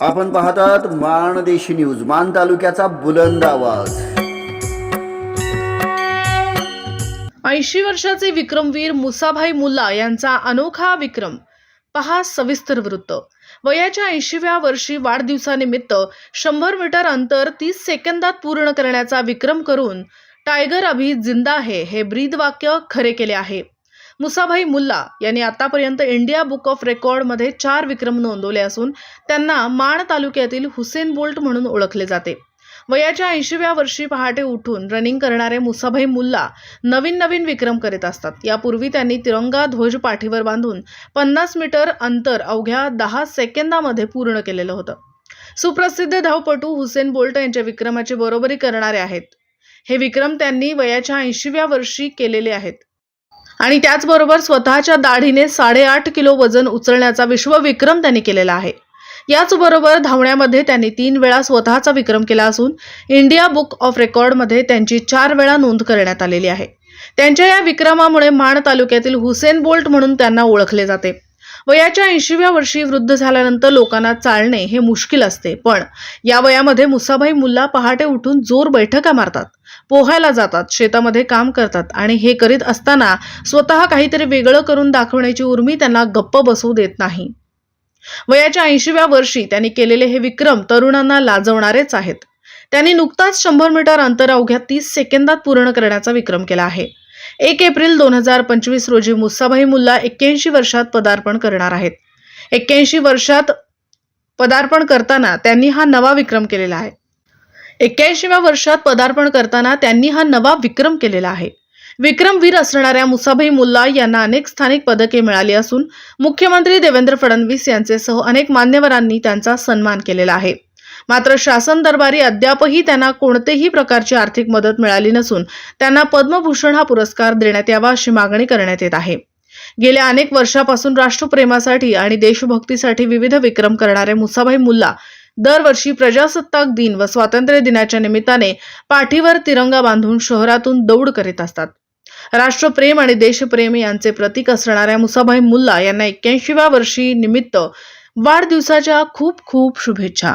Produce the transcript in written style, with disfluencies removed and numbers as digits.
आपण पाहतात माणदेशी न्यूज, मान तालुक्याचा बुलंद आवाज। 80 वर्षाचे विक्रमवीर मुसाभाई मुल्ला यांचा अनोखा विक्रम। पहा सविस्तर वृत्त। वयाच्या 80व्या वर्षी वाढदिवसानिमित्त 100 मीटर अंतर 30 सेकंदात पूर्ण करण्याचा विक्रम करून टायगर अभी जिंदा है हे ब्रीदवाक्य खरे केले आहे। मुसाभाई मुल्ला यांनी आतापर्यंत इंडिया बुक ऑफ रेकॉर्ड मध्ये 4 विक्रम नोंदवले असून त्यांना माण तालुक्यातील हुसेन बोल्ट म्हणून ओळखले जाते। वयाच्या 80व्या वर्षी पहाटे उठून रनिंग करणारे मुसाभाई मुल्ला नवीन विक्रम करीत असतात। यापूर्वी त्यांनी तिरंगा ध्वज पाठीवर बांधून 50 मीटर अंतर अवघ्या 10 सेकंदामध्ये पूर्ण केलेलं होतं। सुप्रसिद्ध धावपटू हुसेन बोल्ट यांच्या विक्रमाची बरोबरी करणारे आहेत। हे विक्रम त्यांनी वयाच्या 80व्या वर्षी केलेले आहेत आणि त्याचबरोबर स्वतःच्या दाढीने 8.5 किलो वजन उचलण्याचा विश्वविक्रम त्यांनी केलेला आहे। याचबरोबर धावण्यामध्ये त्यांनी 3 वेळा स्वतःचा विक्रम केला असून इंडिया बुक ऑफ रेकॉर्ड मध्ये त्यांची 4 वेळा नोंद करण्यात आलेली आहे। त्यांच्या या विक्रमामुळे माण तालुक्यातील हुसेन बोल्ट म्हणून त्यांना ओळखले जाते। वयाच्या 80व्या वर्षी वृद्ध झाल्यानंतर लोकांना चालणे हे मुश्किल असते, पण या वयामध्ये मुसाभाई मुल्ला पहाटे उठून जोर बैठका मारतात, पोहायला जातात, शेतामध्ये काम करतात आणि हे करीत असताना स्वतः काहीतरी वेगळं करून दाखवण्याची उर्मी त्यांना गप्प बसू देत नाही। वयाच्या 80व्या वर्षी त्यांनी केलेले हे विक्रम तरुणांना लाजवणारेच आहेत। त्यांनी नुकताच 100 मीटर अंतर अवघ्या 30 सेकंदात पूर्ण करण्याचा विक्रम केला आहे। 1 एप्रिल 2025 रोजी मुसाभाई मुल्ला 81 वर्षात पदार्पण करणार आहेत। 81 वर्षात पदार्पण करताना त्यांनी हा नवा विक्रम केलेला आहे। 81व्या वर्षात पदार्पण करताना त्यांनी हा नवा विक्रम केलेला आहे। विक्रमवीर असणाऱ्या मुसाभाई मुल्ला यांना अनेक स्थानिक पदके मिळाली असून मुख्यमंत्री देवेंद्र फडणवीस यांच्यासह अनेक मान्यवरांनी त्यांचा सन्मान केलेला आहे। मात्र शासन दरबारी अद्यापही त्यांना कोणतेही प्रकारची आर्थिक मदत मिळाली नसून त्यांना पद्मभूषण हा पुरस्कार देण्यात यावा अशी मागणी करण्यात येत आहे। गेल्या अनेक वर्षापासून राष्ट्रप्रेमासाठी आणि देशभक्तीसाठी विविध विक्रम करणारे मुसाभाई मुल्ला दरवर्षी प्रजासत्ताक दिन व स्वातंत्र्य दिनाच्या निमित्ताने पाठीवर तिरंगा बांधून शहरातून दौड करीत असतात। राष्ट्रप्रेम आणि देशप्रेम यांचे प्रतीक असणाऱ्या मुसाभाई मुल्ला यांना 81व्या वर्षी निमित्त वाढदिवसाच्या खूप शुभेच्छा।